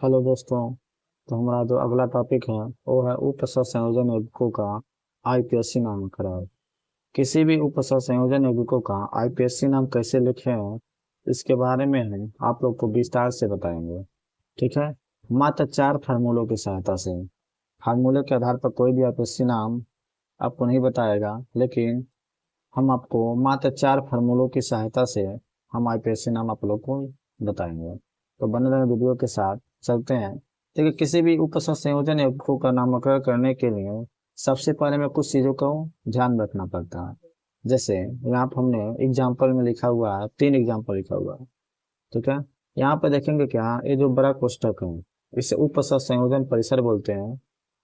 Hello दोस्तों। तो हमारा जो अगला टॉपिक है वो है उपसंयोजन यौगिकों का आईपीएससी नामकरण। किसी भी उपसंयोजन यौगिकों का आईपीएससी नाम कैसे लिखे हैं इसके बारे में हम आप लोग को विस्तार से बताएंगे। ठीक है। मात्र 4 फार्मूलों की सहायता से, फार्मूले के आधार पर कोई भी आईपीएससी नाम आपको नहीं बताएगा, लेकिन हम आपको मात्र 4 फार्मूलों की सहायता से हम आईपीएससी नाम आप लोग को बताएंगे। तो बने रहे वीडियो के साथ, चलते हैं। देखिए, किसी भी उपसंयोजन यौगिकों का नामकरण करने के लिए सबसे पहले में कुछ चीजों को ध्यान रखना पड़ता है। जैसे यहाँ पर हमने एग्जाम्पल में लिखा हुआ है, 3 एग्जाम्पल लिखा हुआ है। ठीक है। यहाँ पे देखेंगे क्या, ये जो बड़ा कोष्ठक है इसे उपसंयोजन परिसर बोलते हैं।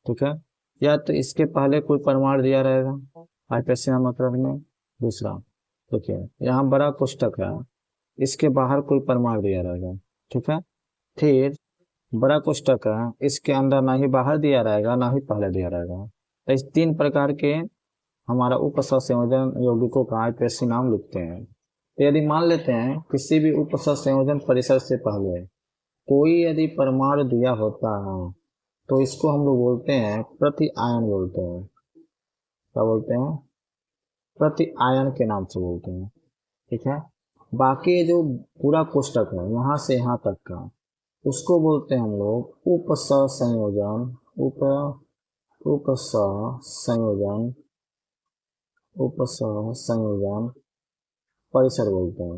ठीक है। या तो इसके पहले कोई परमाणु दिया रहेगा आईपीएससी नामकरण में। दूसरा, देखिए यहाँ बड़ा कोष्ठक है, इसके बाहर कोई परमाणु दिया रहेगा। ठीक है। फिर बड़ा कोष्ठक है, इसके अंदर ना ही बाहर दिया रहेगा ना ही पहले दिया रहेगा। तो इस 3 प्रकार के हमारा उपसंयोजन यौगिकों का आईपीएससी नाम लिखते हैं। तो यदि मान लेते हैं किसी भी उपसंयोजन परिसर से पहले कोई यदि परमाणु दिया होता है तो इसको हम लोग बोलते हैं प्रति आयन बोलते हैं। क्या बोलते हैं? प्रति आयन के नाम से बोलते हैं। ठीक है। बाकी जो पूरा कोष्ठक है यहाँ से यहाँ तक का, उसको बोलते हैं हम लोग उपसंयोजन। उप उपसंयोजन उपसंयोजन परिसर बोलते हैं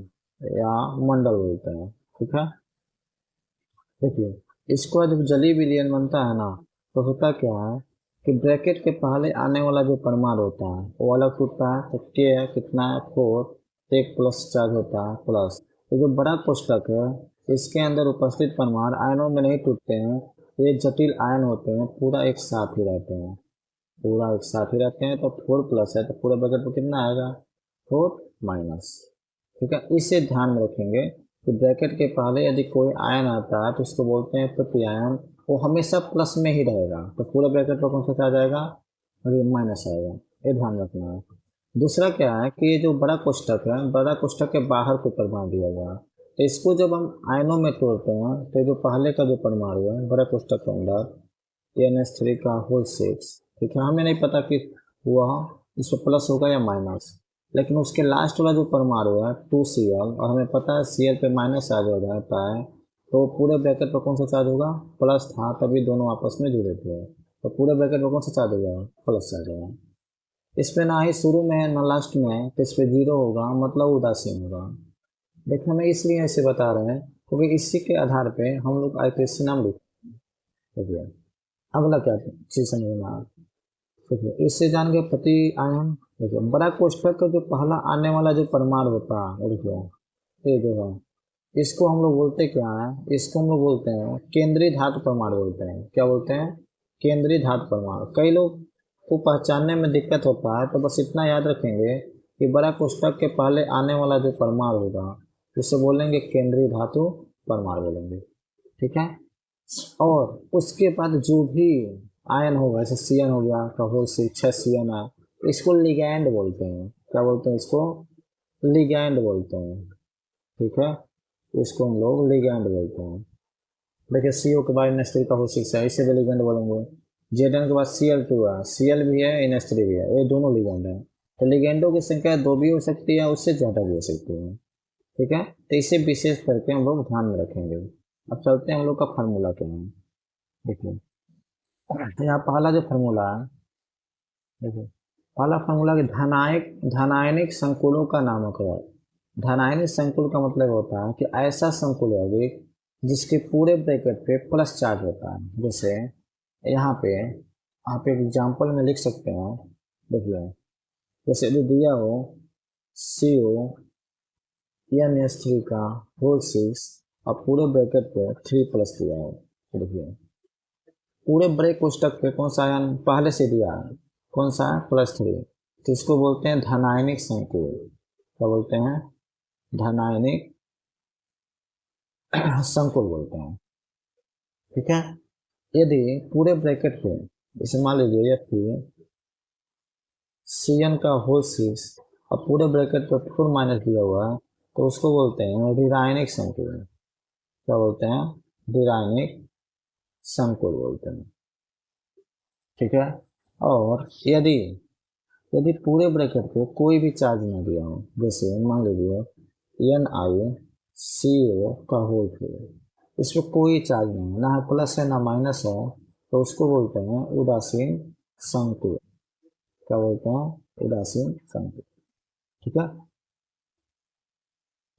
या मंडल बोलते हैं। ठीक है। देखिए, इसको जब जलीय विलयन बनता है ना, तो होता क्या है कि ब्रैकेट के पहले आने वाला जो परमाणु होता है वो अलग टूटता है। तो के है कितना है 4, तो एक प्लस चार्ज होता है प्लस। तो जो बड़ा कोष्ठक है इसके अंदर उपस्थित परमाणु आयनों में नहीं टूटते हैं, ये जटिल आयन होते हैं, पूरा एक साथ ही रहते हैं। पूरा एक साथ ही रहते हैं। तो 4 प्लस है तो पूरे ब्रैकेट में कितना आएगा 4 माइनस। ठीक है। इसे ध्यान में रखेंगे कि ब्रैकेट के पहले यदि कोई आयन आता है तो उसको बोलते हैं प्रति आयन। वो हमेशा प्लस में ही रहेगा, तो पूरे ब्रैकेट पर कौन सा आ जाएगा, अरे माइनस आएगा। ये ध्यान रखना है। दूसरा क्या है कि ये जो बड़ा कोष्ठक है, बड़ा कोष्ठक के बाहर को परमाणु दिया गया है, तो इसको जब हम आयनों में तोड़ते हैं तो जो पहले का जो परमाणु है बड़ा कोष्ठक के अंदर NH3 का होल 6। ठीक है। हमें नहीं पता कि वह इस पर प्लस होगा या माइनस, लेकिन उसके लास्ट वाला जो परमाणु है 2Cl, और हमें पता है Cl पे माइनस चार्ज हो जाता है, तो पूरे ब्रैकेट पर कौन सा चार्ज होगा, प्लस था, तभी दोनों आपस में जुड़े थे। तो पूरे ब्रैकेट पर कौन सा चार्ज होगा, प्लस चार्ज होगा। इस पे ना ही शुरू में है ना लास्ट में है, तो इस पे जीरो होगा, मतलब उदासीन होगा। देखिए, हमें इसलिए ऐसे बता रहे हैं क्योंकि इसी के आधार पे हम लोग आईपीएससी नाम लिखते हैं। अगला क्या चीज समझना है, देखिए इससे जान के प्रति आयन। देखिए, बड़ा कोष्ठक का जो पहला आने वाला जो परमाणु होता है, देखिए ये जो है इसको हम लोग बोलते क्या है, इसको हम लोग बोलते हैं केंद्रीय धातु परमाणु बोलते हैं। क्या बोलते हैं, केंद्रीय धातु परमाणु। कई लोग को पहचानने में दिक्कत होता है, तो बस इतना याद रखेंगे कि बड़ा कोष्ठक के पहले आने वाला जो परमाणु होगा उसे बोलेंगे केंद्रीय धातु परमाणु बोलेंगे। ठीक है। और उसके बाद जो भी आयन होगा, जैसे Cn हो गया, कहो से 6 Cn है, इसको लिगैंड बोलते हैं। क्या बोलते हैं, इसको लिगैंड बोलते हैं। ठीक है। इसको हम लोग लिगैंड बोलते हैं। देखिए, CO के बाद NH3 का हो 6 है, इसे भी लिगैंड बोलेंगे। Zn के बाद Cl2 है, Cl भी है, NH3 भी है, ये दोनों लिगैंड है। तो लिगैंडों की संख्या 2 भी हो सकती है, उससे ज़्यादा भी हो सकती है। ठीक है। तो इसे विशेष करके हम लोग ध्यान में रखेंगे। अब चलते हैं हम लोग का फार्मूला क्या है। देखिए, तो यहाँ पहला जो फार्मूला है, देखिए पहला फार्मूला कि धनायनिक संकुलों का नामकरण। धनायनिक संकुल का मतलब होता है कि ऐसा संकुल यौगिक जिसके पूरे ब्रैकेट पे प्लस चार्ज होता है। जैसे यहाँ पे आप एक एग्जाम्पल में लिख सकते हैं। देखिए, जैसे यदि दिया हो CONH3 का होल 6 और पूरे ब्रैकेट पे 3 प्लस दिया हो, तो देखिए पूरे ब्रेक कोष्ठक पे कौन सा आयन पहले से दिया है, कौन सा है, +3। तो इसको बोलते हैं धनायनिक संकुल। क्या बोलते हैं, धनायनिक संकुल बोलते हैं। ठीक है। यदि पूरे ब्रैकेट पे जैसे मान लीजिए ये थी Cn का होल 6 और पूरे ब्रैकेट पे 4 माइनस दिया हुआ है, तो उसको बोलते हैं ऋणायनिक संकुल। क्या बोलते हैं, ऋणायनिक संकुल बोलते हैं। ठीक है। और यदि यदि पूरे ब्रैकेट पे कोई भी चार्ज ना दिया हो, जैसे मान लीजिए NiCO का होल फ्लोर, इसमें कोई चार्ज नहीं है, ना है प्लस है ना माइनस है, तो उसको बोलते हैं उदासीन संकुल। क्या बोलते हैं? उदासीन संकुल। ठीक है।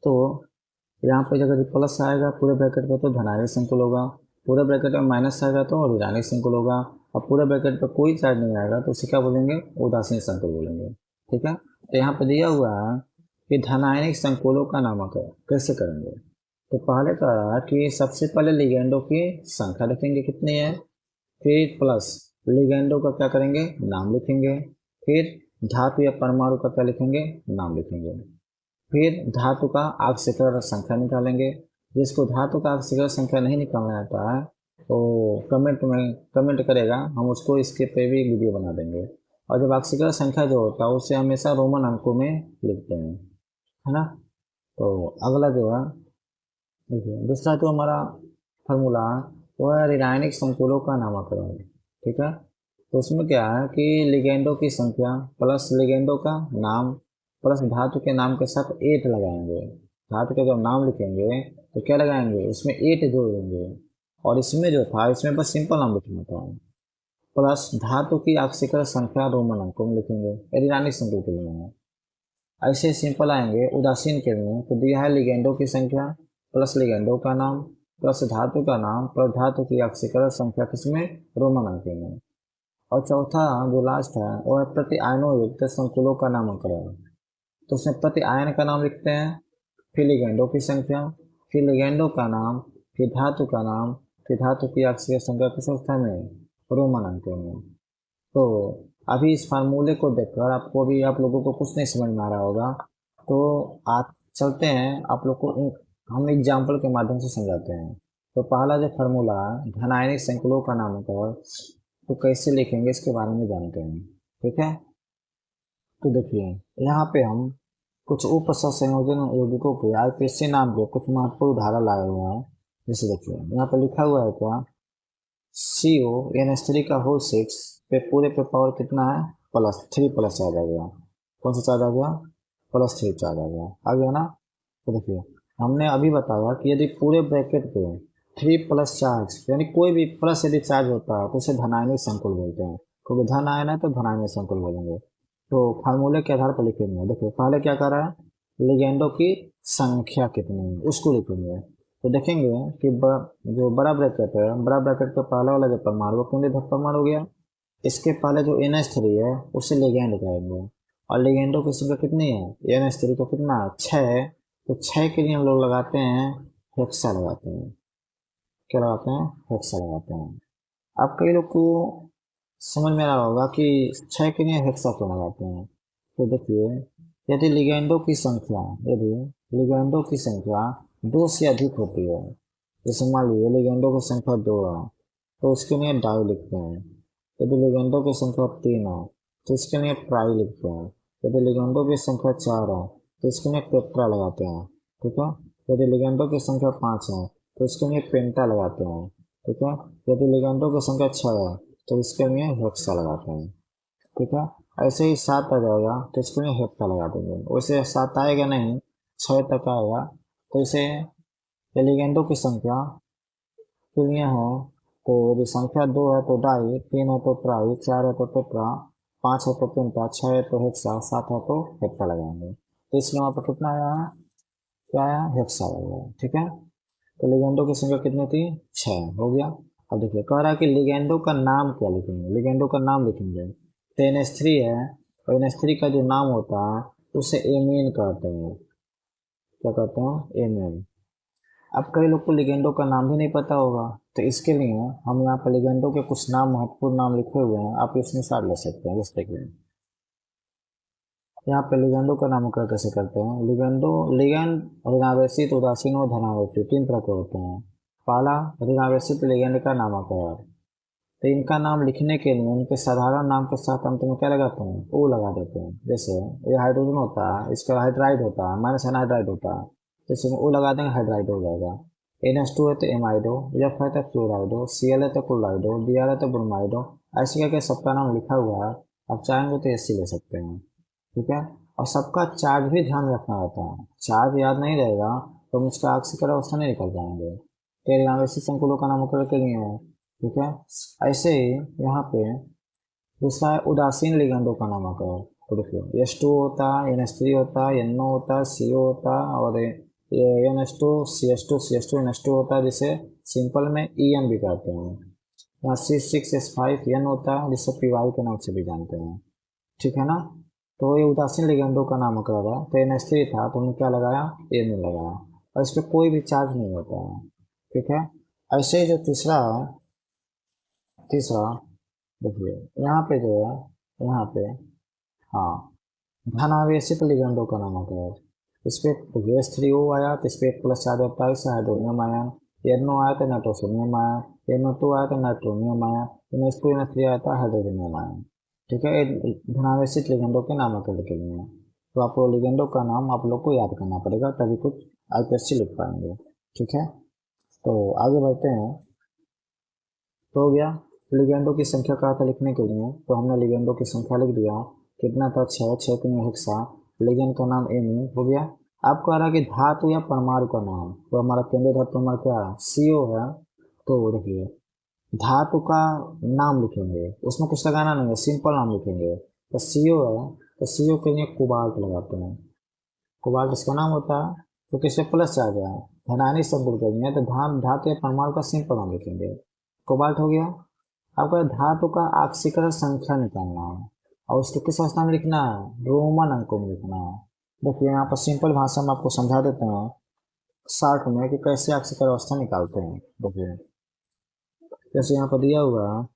तो यहाँ पे अगर प्लस आएगा पूरे ब्रैकेट पे तो धनात्मक संकुल होगा, पूरे ब्रैकेट में माइनस आएगा तो ऋणात्मक संकुल होगा, और पूरे ब्रैकेट पे कोई चार्ज नहीं आएगा तो उसे क्या बोलेंगे? उदासीन संकुल बोलेंगे। ठीक है। तो यहाँ पे दिया हुआ है कि धनात्मक संकुलों का नामकरण कैसे करेंगे। तो पहले कहा कि सबसे पहले लिगेंडों की संख्या लिखेंगे कितनी है, फिर प्लस लिगेंडों का क्या करेंगे? नाम लिखेंगे, फिर धातु या परमाणु का क्या लिखेंगे? नाम लिखेंगे, फिर धातु का ऑक्सीकरण संख्या निकालेंगे। जिसको धातु का ऑक्सीकरण संख्या नहीं निकालना आता है तो कमेंट करेगा, हम उसको इसके पे भी वीडियो बना देंगे। और जब ऑक्सीकरण संख्या जो होता है उसे हमेशा रोमन अंकों में लिखते हैं, है ना। तो अगला जो है, देखिए दूसरा जो हमारा फार्मूला वो है ऋणात्मक संकुलों का नामकरण। ठीक है। तो उसमें क्या है कि लिगेंडों की संख्या प्लस लिगेंडों का नाम प्लस धातु के नाम के साथ 8 लगाएंगे। धातु का जब नाम लिखेंगे तो क्या लगाएंगे? इसमें 8 जोड़ देंगे। और इसमें जो था, इसमें बस सिंपल नाम लिखना था, प्लस धातु की ऑक्सीकरण संख्या रोमन अंकों में लिखेंगे, ऋणात्मक संकुल के लिए है। ऐसे सिंपल आएंगे उदासीन के लिए, तो दिया है लिगेंडों की संख्या प्लस लिगेंडों का नाम प्लस धातु का नाम प्लस धातु की ऑक्सीकरण संख्या किसमें? रोमन अंक में। और चौथा जो लास्ट है वो है प्रति आयनों युक्त संकुलों का नामकरण। तो उसमें प्रति आयन का नाम लिखते हैं, फिर लिगेंडों की संख्या, फिर लिगेंडों का नाम, फिर धातु का नाम, फिर धातु की ऑक्सीकरण संख्या किस अवस्था में? रोमन अंकों में। तो अभी इस फार्मूले को देखकर आपको भी आप लोगों को कुछ नहीं समझ में आ रहा होगा, तो आप चलते हैं आप लोग को हम एग्जाम्पल के माध्यम से समझाते हैं। तो पहला जो फार्मूला धनात्मक संकुलों का नामकरण तो कैसे लिखेंगे इसके बारे में जानते हैं। ठीक है। तो देखिए यहाँ पे हम कुछ उपसंयोजन यौगिकों के आईपीसी नाम के कुछ महत्वपूर्ण उदाहरण लाए हुए हैं। जैसे देखिए यहाँ पे लिखा हुआ है क्या, CONH3 का होल 6 पे पूरे पे पावर कितना है? +3 प्लस चार्ज आ गया। कौन सा चार्ज आ गया? +3 चार्ज आ गया। आ गया ना। तो देखिए हमने अभी बताया कि यदि पूरे ब्रैकेट पे 3 प्लस चार्ज यानी कोई भी प्लस यदि चार्ज होता है तो उसे धनात्मक संकुल बोलते हैं, क्योंकि धन आयन है तो धनात्मक संकुल बोलेंगे। तो फार्मूले के आधार पर लिखेंगे। देखिए पहले क्या कर रहा है, लिगेंडों की संख्या कितनी है उसको लिखेंगे। तो देखेंगे कि जो बड़ा ब्रैकेट है, बड़ा ब्रैकेट का पहला वाला जो परमाणु वो केंद्रीय परमाणु हो गया। इसके पहले जो NH3 है उसे लिगेंड कहेंगे। और लिगेंडों की संख्या कितनी है? NH3 को कितना? 6। तो 6 के लिए हम लोग लगाते हैं हेक्सा लगाते हैं। क्या लगाते हैं? हेक्सा लगाते हैं। अब कई लोग को समझ में आ रहा होगा कि 6 के लिए हेक्सा क्यों लगाते हैं। तो देखिए यदि लिगेंडों की संख्या 2 से अधिक होती है, जैसे मान लीजिए लिगेंडों की संख्या 2 है तो उसके लिए डाई लिखते हैं। यदि लिगेंडों की संख्या 3 है तो इसके लिए ट्राई लिखते हैं। यदि लिगेंडों की संख्या 4 है तो इसके लिए टेट्रा लगाते हैं। ठीक है। यदि लिगेंडों की संख्या 5 है तो इसके लिए पेंटा लगाते हैं। ठीक है। यदि लिगेंडों की संख्या 6 है तो इसके लिए हेक्सा लगाते हैं। ठीक है। ऐसे ही 7 आ जाएगा तो इसके लिए हेक्सा लगा देंगे। वैसे 7 आएगा नहीं, 6 तक आएगा। तो इसे एलिगेंडों की संख्या के लिए है, तो यदि संख्या 2 है तो डाई, 3 है तो ट्राई, 4 है तो टेट्रा, 5 है तो पेंटा, 6 है तो हेक्सा, 7 है तो हेक्सा लगाएंगे। तो इसलिए वहाँ पर कितना आया है? क्या आया? हेक्सा आया। ठीक है। तो लिगेंडों की संख्या कितनी थी? 6 हो गया। अब देखिए कह रहा है कि लिगेंडो का नाम क्या लिखेंगे। लिगेंडो का नाम लिखेंगे तो NH3 है और NH3 का जो नाम होता है उसे एमीन कहते हैं। क्या कहते हैं? एमीन। अब कई लोग को लिगेंडो का नाम भी नहीं पता होगा, तो इसके लिए हम यहाँ पर लिगेंडो के कुछ नाम महत्वपूर्ण नाम लिखे हुए हैं, आप इसमें साथ ले सकते हैं। जैसे कि यहाँ पे लिगेंडो का नामकरण कैसे करते हैं। लिगेंड ऋणावेशित उदासीन और धनावेशित 3 तरह के होते हैं। पहला ऋणावेशित लिगेंड का नामकरण, तो इनका नाम लिखने के लिए इनके साधारण नाम के साथ अंत में क्या लगाते हैं? ओ लगा देते हैं। जैसे ये हाइड्रोजन होता है, इसका हाइड्राइड होता है, माइनस एनहाइड्राइड होता है, तो इसमें ओ लगा देंगे हाइड्राइड हो जाएगा। NH2 है तो एमाइडो, F है तो फ्लोराइडो, Cl है तो क्लोराइडो, Br है तो ब्रोमाइडो। ऐसे करके सबका नाम लिखा हुआ है, आप चाहेंगे तो ऐसे ले सकते हैं। ठीक है। और सबका चार्ज भी ध्यान रखना होता है, चार्ज याद नहीं रहेगा तो हम उसका आक्सीकर अवस्था नहीं निकल जाएंगे। तो यहाँ वैसे संकुलों का नाम होकर के नहीं है। ठीक है। ऐसे ही यहाँ पे दूसरा है उदासीन लिगेंडों का नामकरण। तो देखिए H2 होता है, NH3 होता है, NO होता है, CO होता है, और NH2 CH2 CH2 NH2 होता है, जिसे सिंपल में EN भी कहते हैं। यहाँ C6H5N होता है, जिसे PY के नाम से भी जानते हैं। ठीक है ना। तो ये उदासीन लिगेंडों का नामकरण है। तो NH3 था तो हमने क्या लगाया, N लगाया, और इस पर कोई भी चार्ज नहीं होता है। ठीक है। ऐसे ही जो तीसरा है, तीसरा देखिए यहाँ पे जो है, यहाँ पे हाँ धनावेशित लिगेंडों का नामकरण। इस पे H3O आया तो इस पे एक प्लस चार्ज होता है, इससे हाइड्रोनियम आयन। NO आया तो नाइट्रोसोनियम आयन, NO2 आया तो नाइट्रोनियम आयन, NH2 NH3 आया था हाइड्रोजनियम आयन। ठीक है। ये धनावेशित लिगेंडों के नामकरण के लिए हैं। तो आपको लिगेंडों का नाम आप लोग को याद करना पड़ेगा, तभी कुछ IPSC लिख पाएंगे। ठीक है। तो आगे बढ़ते हैं। तो हो गया लिगेंडों की संख्या कहा था लिखने के लिए, तो हमने लिगेंडों की संख्या लिख दिया। कितना था, 6, 6 के हेक्सा। लिगेंड का नाम एमी हो गया। अब कह रहा है कि धातु या परमाणु का नाम, तो हमारा केंद्रीय धातु हमारा क्या है, CO है। तो देखिए धातु का नाम लिखेंगे, उसमें कुछ लगाना नहीं है, सिंपल नाम लिखेंगे। तो CO है तो CO के लिए कोबाल्ट लगाते हैं। कोबाल्ट इसका नाम होता है, तो किससे प्लस चार्ज है, धनानी संबंध करेंगे तो धातु या परमाणु का सिंपल नाम लिखेंगे। कोबाल्ट हो गया। आपको धातु का ऑक्सीकरण संख्या निकालना है और उसको किस अवस्था में लिखना है, रोमन अंकों में लिखना है। देखिए यहाँ पर सिंपल भाषा में आपको समझा देते हैं शॉर्ट में कि कैसे ऑक्सीकरण अवस्था निकालते हैं। देखिए जैसे यहाँ पर दिया हुआ है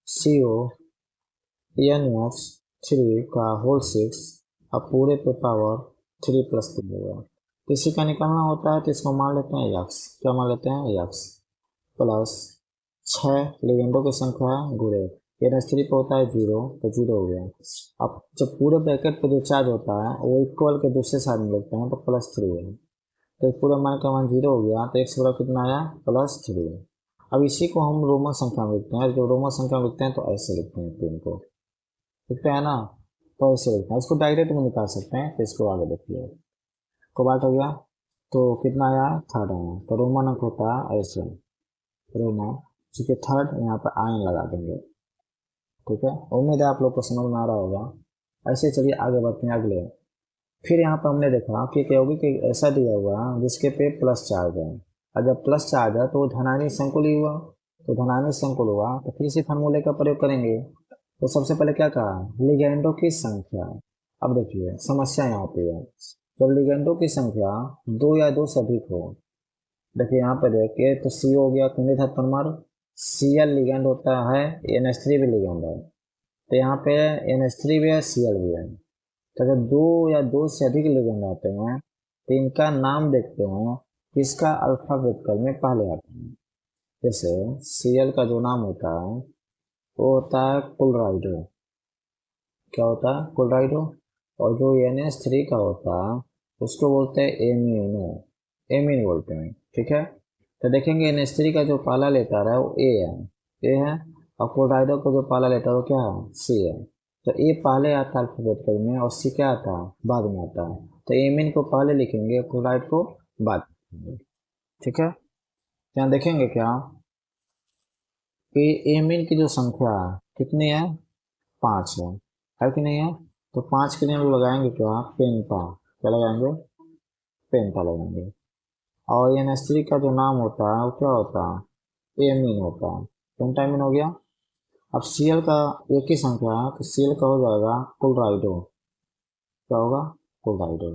CONH3 का होल 6 अब पूरे पे पावर 3+3 होगा। किसी का निकालना होता है तो इसको मान लेते हैं यक्स, क्या मान लेते हैं यक्स, प्लस 6 लिगेंडों की संख्या है गुणे NH3 पे होता है 0 तो 0 हो गया। अब जब पूरे ब्रैकेट पे जो चार्ज होता है वो इक्वल के दूसरे साइड में लिखते हैं तो +3 है। तो पूरे मान का मान 0 हो गया तो x बराबर कितना आया, +3। अब इसी को हम रोमन संख्या में लिखते हैं, जो रोमन संख्या में लिखते हैं तो ऐसे लिखते हैं 3 को, लिखते हैं ना, तो ऐसे लिखते हैं। इसको डायरेक्ट में निकाल सकते हैं, तो इसको आगे देखिए। कोबाल्ट हो गया तो कितना आया, 3 आया, तो रोमन अंक होता है ऐसे, रोमन चूंकि 3 यहाँ पर आयन लगा देंगे। ठीक है। उम्मीद है आप लोग को समझ में आ रहा होगा। ऐसे चलिए आगे बढ़ते हैं अगले। फिर यहाँ पर हमने देखा कि क्या होगी कि ऐसा दिया हुआ जिसके पे प्लस चार्ज है, और जब प्लस चार्ज है तो वो धनानी संकुल ही हुआ, तो धनानी संकुल हुआ तो फिर इसी फार्मूले का प्रयोग करेंगे। तो सबसे पहले क्या कहा, लिगेंडों की संख्या। अब देखिए समस्या यहाँ पे है, जब लिगेंडों की संख्या 2 या 2 से अधिक हो। देखिए यहाँ पे देखिए तो C हो गया केंद्रीय धातु परमाणु, Cl लिगेंड होता है, NH3 भी लिगेंड है, तो यहाँ पे NH3 भी है, Cl भी है। तो अगर 2 या 2 से अधिक लिगेंड आते हैं तो इनका नाम देखते हैं किसका अल्फाबेट क्रम में पहले आता है। जैसे Cl का जो नाम होता है वो होता है क्लोराइडो, क्या होता है क्लोराइडो। और जो NH3 का होता है उसको बोलते हैं एमिनो, एमिन बोलते हैं। ठीक है। तो देखेंगे NH3 का जो पहला लेटर है वो ए है, और क्लोराइडो को जो पहला लेटर है वो क्या है, C है। तो ए पहले आता है अल्फाबेट में और C क्या आता है, बाद में आता है। तो एमिन को पहले लिखेंगे, क्लोराइड को बाद में लिखेंगे। ठीक है। यहाँ देखेंगे क्या कि एमिन की जो संख्या कितनी है, 5 है कि नहीं है। तो 5 के लिए हम लगाएंगे क्या, पेंटा, क्या लगाएंगे, पेंटा लगाएंगे। और NH3 का जो नाम होता है वो क्या होता है, एमीन होता है, पेंटामीन हो गया। अब Cl का एक ही संख्या है तो Cl का हो जाएगा क्लोराइडो, क्या होगा, क्लोराइडो।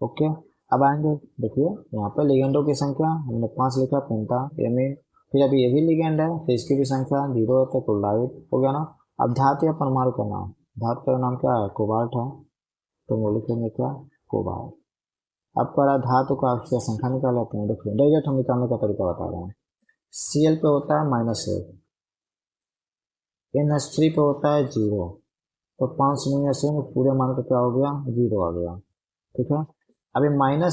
ओके। अब आएंगे देखिए यहाँ पे लिगेंडों की संख्या हमने 5 लिखा, पेंटा एमीन। फिर अभी ये भी लिगेंड है तो इसकी भी संख्या 0 है तो क्लोराइड हो गया ना। अब धातु या परमाणु का नाम, धातु का नाम क्या है, कोबाल्ट है, तो वो लिखेंगे क्या, कोबाल्ट। अब पर धातु का अक्षय संख्या निकाल लेते हैं। देखिए डायरेक्ट हम निकालने का तरीका बता रहे हैं। Cl पे होता है -1, NH3 पे होता है 0, तो 5 में से पूरे मान का क्या हो गया, 0 आ गया। ठीक है। अभी -1 है,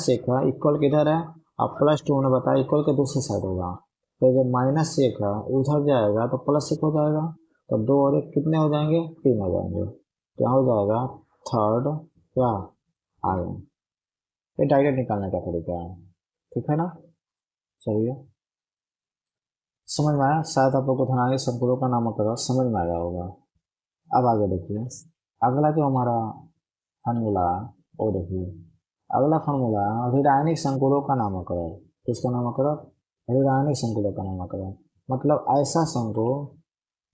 इक्वल किधर है, अब +2 ने बताया इक्वल के दूसरी साइड होगा, तो जब -1 है उधर जाएगा तो +1 हो जाएगा, तो 2 और 1 कितने हो जाएंगे, 3 हो जाएंगे। क्या हो जाएगा, थर्ड क्या आए। ये डायरेक्ट निकालने का तरीका है, ठीक है ना। चलिए समझ में आया, शायद आप लोग को धनात्मक संकुलों का नामकरण समझ में आया होगा। अब आगे देखिए, अगला जो हमारा फॉर्मूला वो देखिए, अगला फॉर्मूला अभिरायनिक संकुलों का नामकरण। किसका नामकरण, अभिरायनिक संकुलों का नामकरण। मतलब ऐसा संकुल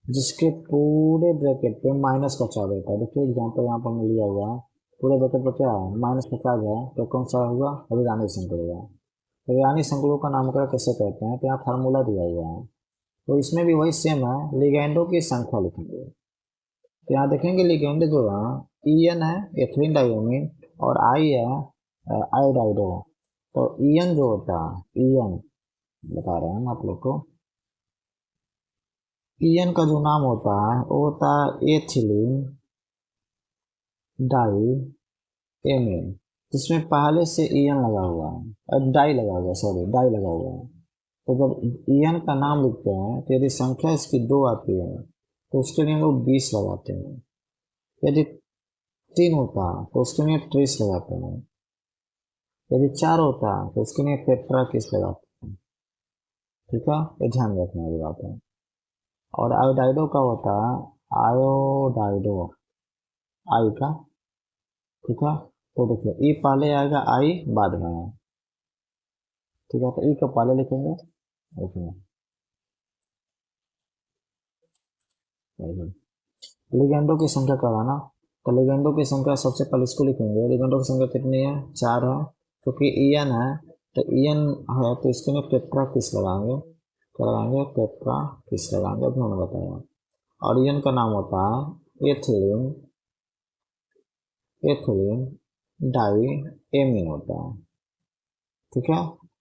जिसके पूरे ब्रैकेट पे माइनस का चार्ज होता है। देखिए एग्जाम्पल यहाँ पर हमने लिया हुआ है, पूरे ब्रैकेट पर क्या है, माइनस का चार्ज है, तो कौन सा होगा, अभिरायनिक संकुल होगा। अभिरायनिक संकुलों का नामकरण कैसे करते हैं, तो यहाँ फार्मूला दिया हुआ है, तो इसमें भी वही सेम है, लिगेंडों की संख्या लिखेंगे। तो यहाँ देखेंगे लिगेंड जो है ईएन है एथिलीन डाइअमीन और आई है आयोडाइडो। तो ईएन जो होता है, ईएन बता रहे हैं हम आप लोग को, ईएन का जो नाम होता है वो होता है एथिलीन डाई एमीन, जिसमें पहले से ईएन लगा हुआ है, डाई लगा हुआ है, सॉरी डाई लगा हुआ है। तो जब ईएन का नाम लिखते हैं तो यदि संख्या इसकी 2 आती है तो उसके लिए हम लोग 20 लगाते हैं, यदि 3 होता है तो उसके लिए 30 लगाते हैं, यदि 4 होता है तो उसके लिए टेट्रा किस लगाते हैं, ठीक है, ये ध्यान रखने वाली बात है। और आयोडाइडो का होता है आयोडाइडो, आई का, ठीक है। तो देखिए ई पहले आएगा, आई बाद में आएगा, ठीक है। तो ई को पहले लिखेंगे, देखिए लिगेंडो की संख्या कराना, तो लिगेंडो की संख्या सबसे पहले इसको लिखेंगे, लिगेंडो की संख्या कितनी है, 4 है, क्योंकि ईएन है, तो ईएन है तो इसके लिए टेट्रा किस लगाएंगे, क्या लगाएंगे, टेट्रा किस लगाएंगे, अभी मैंने बताया। और ईएन का नाम होता है एथिलीन, एथिलीन डाई एमीन होता है, ठीक है।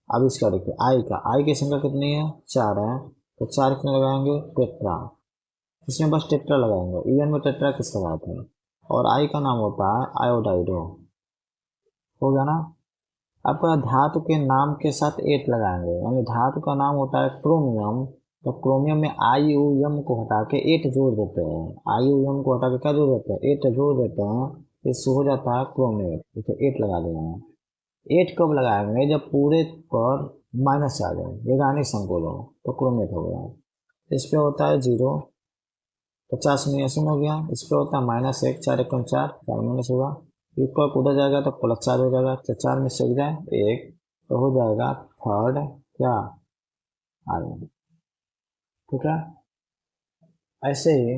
अब इसका देखिए आई का, आई की संख्या कितनी है, 4 है, तो 4 क्यों लगाएंगे, टेट्रा, इसमें बस टेट्रा लगाएंगे, ईएन में टेट्रा किस लगाते हैं। और आई का नाम होता है आयोडाइडो, हो गया ना। अब धातु के नाम के साथ एट लगाएंगे, यानी धातु का नाम होता है क्रोमियम, तो क्रोमियम में आई यू एम को हटा के एट जोड़ देते हैं, आई यू एम को हटा के क्या जोड़ देते हैं, एट जोड़ देते हैं, इससे हो जाता है क्रोमेट, इसे एट लगा देना है। एट कब लगाएंगे, जब पूरे पर माइनस आ जाए, वैज्ञानिक संकुल हो, तो क्रोमेट हो गया। इस पे होता है 0, 50 में हो गया, इस पे होता है -1, 4 एकम 4, 4 माइनस होगा, इक्वल उधर जाएगा तो +4 हो जाएगा, तो 4 में से जाए 1, तो हो जाएगा थर्ड क्या आयरन, ठीक है। ऐसे ही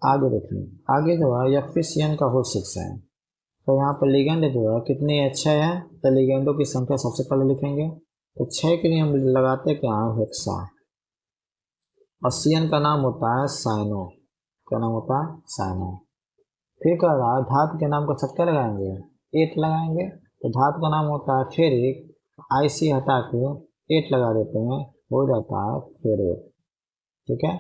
आगे देखिए, आगे जो है एफिशिएंट का होल 6 है, तो यहाँ पर लिगेंड जो है कितनी है, 6 है, तो लिगेंडों की संख्या सबसे पहले लिखेंगे, तो 6 के लिए हम लगाते क्या है, हेक्सा। और सीएन का नाम होता है साइनो, क्या नाम होता है, साइनो। फिर क्या रहा, धातु के नाम को सब क्या लगाएंगे, एट लगाएंगे, तो धातु का नाम होता है फेरिक, आईसी हटा के एट लगा देते हैं, हो जाता है फेरेट, ठीक है।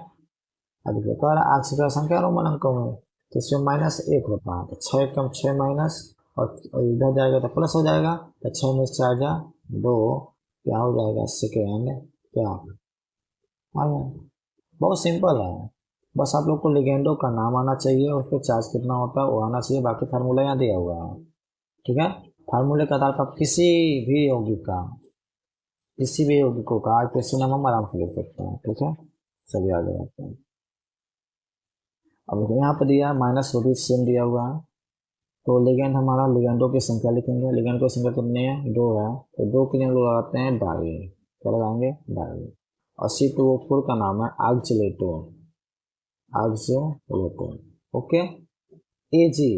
अब देखिए कह रहा ऑक्सीजन संख्या रोमन अंकों में, तो इसमें -1 होता है, तो 6 कम 6 माइनस, और इधर जाएगा तो प्लस हो जाएगा, तो 6 में 4 जा 2, क्या हो जाएगा, सेकेंड क्या आया। बहुत सिंपल है, बस आप लोग को लिगेंडो का नाम आना चाहिए और उसके चार्ज कितना होता है वो आना चाहिए, बाकी फार्मूला यहाँ दिया हुआ है, ठीक है। फार्मूले के आधार पर आप किसी भी यौगिकों का आईपीएससी नाम हम आराम से लिख सकते हैं, ठीक है। सभी आगे बढ़ते हैं। अब यहाँ पर दिया माइनस वो भी सेम दिया हुआ है, तो लिगेंड हमारा, लिगेंडो की संख्या लिखेंगे, लिगेंड की संख्या कितनी है, 2 है, तो 2 के लिए हम लोग लगाते हैं डाई, क्या लगाएंगे, डाई। और C2O4 का नाम है आक्जिलेटो, आक्जिलेटो, ओके। एजी,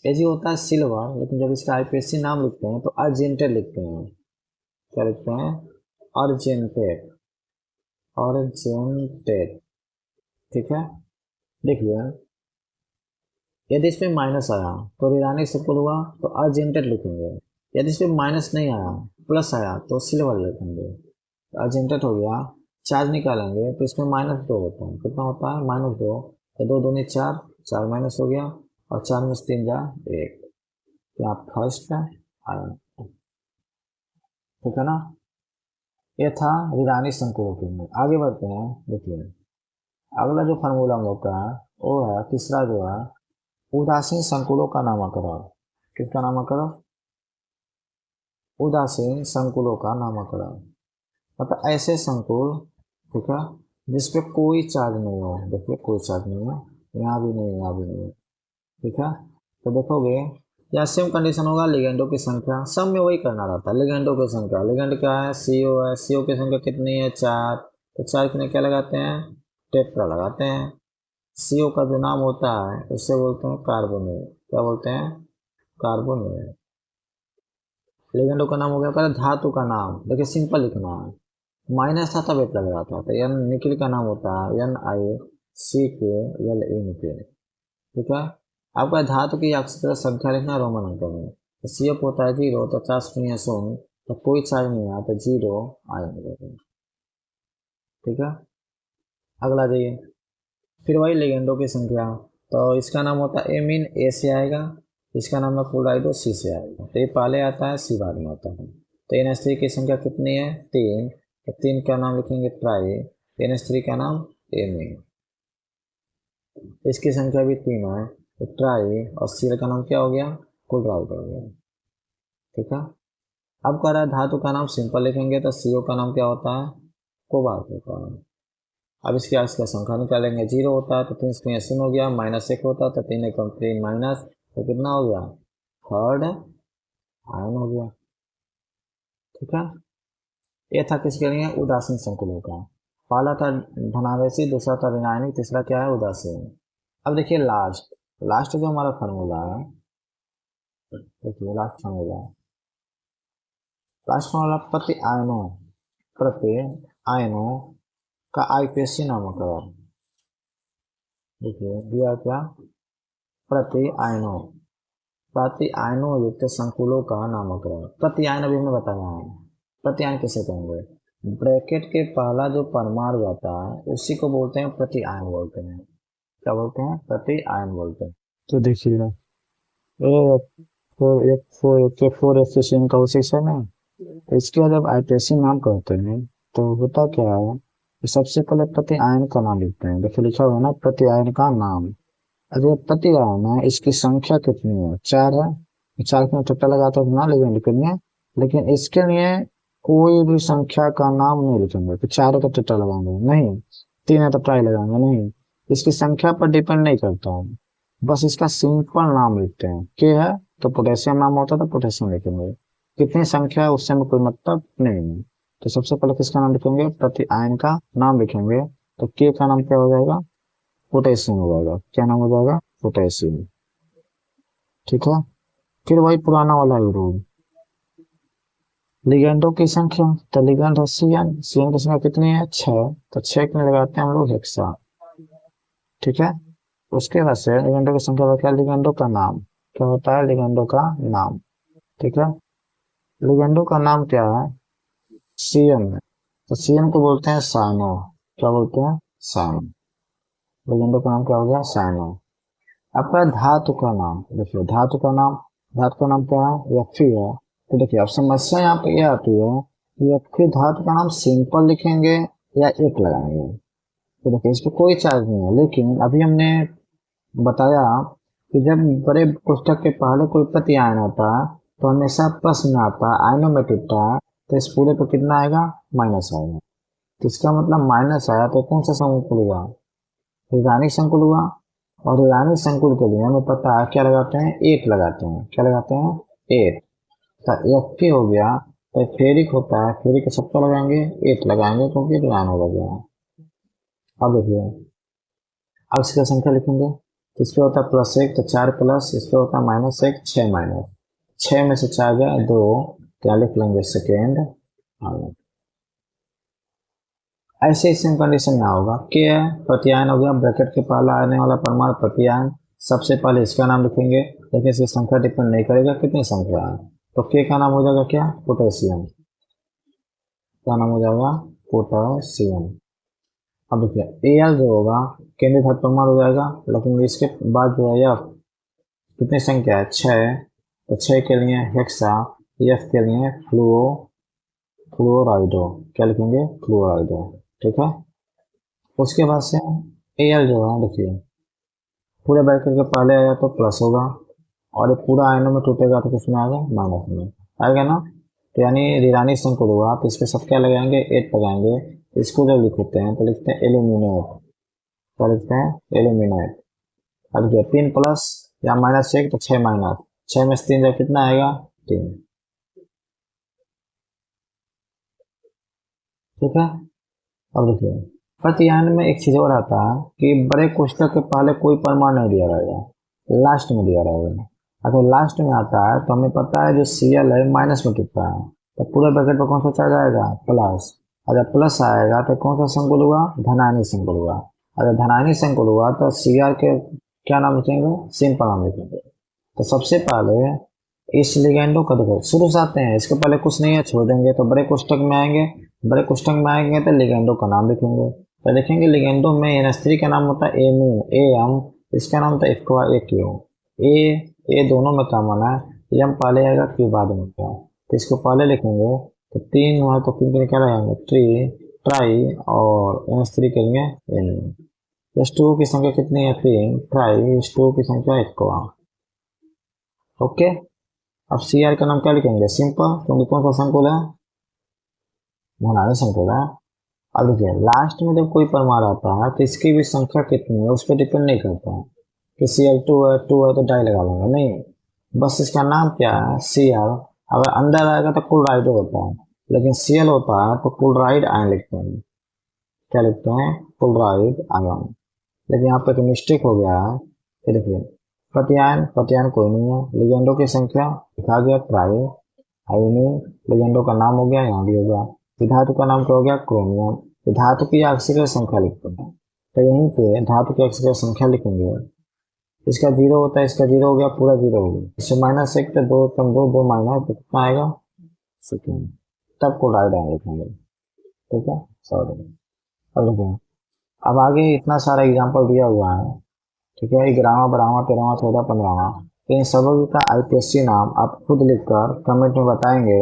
एजी होता है सिल्वर, लेकिन जब इसका आईपीएससी नाम लिखते हैं तो अर्जेंटेड लिखते हैं, क्या लिखते हैं, अर्जेंटेड, अर्जेंटेड, ठीक है। देखिए यदि इसमें माइनस आया तो ऋणात्मक संकुल हुआ तो अर्जेंटेड लिखेंगे, यदि इसमें माइनस नहीं आया प्लस आया तो सिल्वर लिखेंगे, अर्जेंटेड हो गया। चार्ज निकालेंगे तो इसमें -2 होता है, कितना होता है, -2, तो 2 दूनी 4, 4 माइनस हो गया, और 4 में से 3 जा 1, क्या फर्स्ट है आया। ठीक है ना। ये था ऋणानी संकुलों के लिए। आगे बढ़ते हैं। देखिए अगला जो फार्मूला हम लोग का है वो है तीसरा जो है उदासीन संकुलों का नामकरण। किसका नामकरण? उदासीन संकुलों का नामकरण। मतलब ऐसे संकुल, ठीक है, जिसपे कोई चार्ज नहीं हो। देखिए कोई चार्ज नहीं है, यहाँ भी नहीं, यहाँ भी नहीं है, ठीक है। तो देखोगे या सेम कंडीशन होगा, लिगेंडों की संख्या सब में वही करना रहता है। लिगेंडों की संख्या, लिगेंड क्या है? सीओ है, सीओ की संख्या कितनी है? 4। तो 4 के लिए क्या लगाते हैं? टेट्रा लगाते हैं। सीओ का जो नाम होता है उससे बोलते हैं कार्बोनेट। क्या बोलते हैं? कार्बोनेट। लिगेंडों का नाम हो गया। पहले धातु का नाम देखिए, सिंपल लिखना है। माइनस था तब एक लग रहा था, तो एन निकिल का नाम होता है NiCl निकिल, ठीक है। आपका धातु की अक्षर संख्या लिखना रोमन अंक में। तो CF होता है 0, तो 50 तो कोई चार्ज नहीं आया, तो 0 आएंगे, ठीक है। अगला जाइए, फिर वही लिगेंडों की संख्या। तो इसका नाम होता है एमीन, ए से आएगा। इसका नाम है क्लोराइडो, सी से आएगा। तो ये पहले आता है, सी बाद में आता है। तो NH3 की संख्या कितनी है? 3। तो 3 का नाम लिखेंगे ट्राई, NH3 का नाम एमीन। इसकी संख्या भी 3 है, तो ट्राई, और सीएल का नाम क्या हो गया? क्लोराइड हो गया, ठीक है। अब कह रहा है धातु का नाम सिंपल लिखेंगे, तो CO का नाम क्या होता है? कोबाल्ट होता है। अब इसके आगे इसका संख्या निकालेंगे, 0 होता है तो 3 से 0 हो गया, -1 होता है तो 3 एकम 3 माइनस, तो कितना हो गया? थर्ड आयन हो गया, ठीक है। ये था किसके लिए? उदासीन संकुलों का। पहला था धनावेशी, दूसरा था ऋणायनिक, तीसरा क्या है? उदासीन। अब देखिए लास्ट, लास्ट जो हमारा फार्मूला है, देखिए लास्ट फार्मूला, लास्ट फार्मूला प्रति आयनों का आईपीएससी नामकरण। देखिए दिया क्या? प्रति आयनों, प्रति आयनों युक्त संकुलों का नामकरण। प्रति आयन अभी हमने बताया है। प्रति आयन किसे कहेंगे? ब्रैकेट के पहला जो परमाणु आता है उसी को बोलते हैं प्रति आयन बोलते हैं। क्या बोलते हैं? प्रति आयन बोलते हैं। तो देखिए ये फोर एफिशिएंट का उसी से ना, इसके बाद जब आईपीएससी नाम करते हैं तो होता क्या है कि सबसे पहले प्रति आयन का नाम लिखते हैं। देखिए लिखा हुआ है ना, प्रति आयन का नाम। अरे प्रति आयन है, इसकी संख्या कितनी है? 4 है। 4 के टट्टा लगाते हो ना लेकिन लिखेंगे, लेकिन इसके लिए कोई भी संख्या का नाम नहीं लिखेंगे। तो 4 का टट्टा लगाएंगे नहीं, 3 है तो ट्राई लगाएंगे नहीं। इसकी संख्या पर डिपेंड नहीं करता है, बस इसका सिंपल नाम लिखते हैं। के है तो पोटेशियम नाम होता है तो पोटेशियम लिखेंगे। कितनी संख्या है उससे हमें कोई मतलब नहीं है। तो सबसे पहले किसका नाम लिखेंगे? प्रति आयन का नाम लिखेंगे। तो के का नाम क्या हो जाएगा? पोटेशियम हो जाएगा। क्या नाम हो जाएगा? पोटेशियम, ठीक है। फिर वही पुराना वाला ही रूल, लिगेंडों की संख्या। तो लिगेंड है CN, CN की संख्या कितनी है? 6। तो 6 के लिए लगाते हैं हम लोग हेक्सा, ठीक है। उसके बाद से लिगेंडों की संख्या क्या? लिगेंडों का नाम क्या होता है? लिगेंडों का नाम, ठीक है। लिगेंडों का नाम क्या है? CN है, तो CN को बोलते हैं साइनो। क्या बोलते हैं? साइनो। लिगेंडों का नाम क्या हो गया? साइनो। आपका धातु का नाम देखिए, धातु का नाम, धातु का नाम क्या है? Fe है। तो देखिए अब समस्या यहाँ पे ये आती है कि Fe धातु का नाम सिंपल लिखेंगे या एक लगाएंगे। तो देखिए इस पे कोई चार्ज नहीं है, लेकिन अभी हमने बताया कि जब बड़े कोष्ठक के पहले कोई प्रति आयन आता है तो हमेशा प्रश्न आता है आयनों में टूटता है, तो इस पूरे पे कितना आएगा? माइनस आएगा। तो इसका मतलब माइनस आया तो कौन सा संकुल हुआ? ऋणानिक संकुल हुआ। और ऋणानिक संकुल के लिए हमें पता है क्या लगाते हैं? 8 लगाते हैं। क्या लगाते हैं? 8। तो Fe हो गया, तो फेरिक होता है, फेरिक का सबका लगाएंगे 8 लगाएंगे क्योंकि ऋणान हो गया। अब देखिए अब इसका संख्या लिखेंगे, तो इस पे होता है +1 तो 4 प्लस, इस पे होता है -1 6 माइनस, 6 में से 4 गया 2, क्या लिख लेंगे? Second ion. ऐसे सेम कंडीशन में होगा के है प्रत्यायन हो गया, ब्रैकेट के पहला आने वाला परमाणु प्रत्यायन। सबसे पहले इसका नाम लिखेंगे, लेकिन इसकी संख्या डिपेंड नहीं करेगा कितनी संख्या है। तो के का नाम हो जाएगा क्या? पोटेशियम। क्या नाम हो जाएगा? पोटेशियम। अब देखिए Al जो होगा केंद्रीय धातु परमाणु हो जाएगा, लेकिन इसके बाद जो है F कितनी संख्या है? 6। तो 6 के लिए हेक्सा, F के लिए फ्लूओ, फ्लोराइडो, क्या लिखेंगे? फ्लोराइडो। ठीक है। उसके बाद से एल जो है देखिए, पूरे ब्रैकेट के पहले आया तो प्लस होगा, और ये पूरा आयनों में टूटेगा तो किसमें आएगा? माइनस में आएगा ना। तो यानी ऋणात्मक संख्या होगा तो इस पे सब क्या लगाएंगे? 8 लगाएंगे। इसको जब लिखते हैं तो लिखते हैं एल्यूमिनेट। क्या लिखते हैं? एल्यूमिनेट। अब देखिए 3 प्लस या माइनस 1 तो 6 माइनस, 6 में से 3 जब कितना आएगा? 3। ठीक है। अब देखिए प्रतियान में एक चीज और आता है कि बड़े कोष्ठक के पहले कोई परमाणु नहीं दिया रहेगा, लास्ट में दिया रहेगा। अगर लास्ट में आता है तो हमें पता है जो Cl है माइनस में टिकता है, तो पूरे ब्रैकेट पर कौन सा चढ़ जाएगा? प्लस। अगर प्लस आएगा तो कौन सा संकुल हुआ? धनायनिक संकुल हुआ। अगर धनायनिक संकुल हुआ तो Cr के क्या नाम लिखेंगे? सिंपल नाम लिखेंगे। तो सबसे पहले इस लिगेंडो का देखो शुरू से आते हैं, इसके पहले कुछ नहीं है छोड़ देंगे तो बड़े कोष्ठक में आएंगे, बड़े कोष्ठक में आएंगे तो लिगेंडो का नाम लिखेंगे। तो देखेंगे लिगेंडो में NH3 का नाम होता है एमीन, एम, इसका नाम होता है एक्वा, ए क्यू। ए दोनों में कॉमन है, एम पहले आएगा क्यू बाद में आएगा। तो इसको पहले लिखेंगे तो 3 हुआ तो 3 के लिए क्या लगाएंगे? ट्राई, और NH3 के लिए एन। H2O की संख्या कितनी है? 3, ट्राई H2O की संख्या एक्वा। ओके। अब Cr का नाम क्या लिखेंगे? सिंपल, क्योंकि कौन सा संकुल है? धनात्मक संकुल है। अब देखिए लास्ट में जब कोई परमाणु आता है तो इसकी भी संख्या कितनी है उस पर डिपेंड नहीं करता है कि Cl2 है, 2 है तो डाई लगा लूंगा, नहीं, बस इसका नाम क्या है? Cl। अगर अंदर आएगा तो क्लोराइड होता है, लेकिन Cl होता है तो क्लोराइड आयन लिखते हैं। क्या लिखते हैं? Chloride ion. लेकिन यहाँ पे एक मिस्टेक हो गया है। ये देखिए प्रतियान, प्रतियान कोई नहीं है, लिगेंडो की संख्या लिखा गया ट्राई, आयोनिन, लिगेंडो का नाम हो गया, यहाँ भी हो गया। धातु का नाम क्या हो गया? क्रोमियम। धातु की अक्सर संख्या लिखते हैं, तो यहीं पे धातु की अक्सर संख्या लिखेंगे। इसका 0 होता है, इसका 0 हो गया, पूरा 0 हो गया। इससे माइनस 1 तो 2 कम 2, 2 माइनस तो कितना आएगा? सेकेंड। तब को राइट आएंगे लिखेंगे। ठीक है, सॉरी। अब देखिए अब आगे इतना सारा एग्जाम्पल दिया हुआ है। ठीक है, 11वां 12वां 13वां 14वां 15वां, इन सभी का IPSC नाम आप खुद लिखकर कमेंट में बताएंगे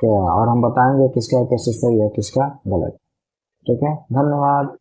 क्या, और हम बताएंगे किसका IPSC सही है किसका गलत। ठीक है, धन्यवाद।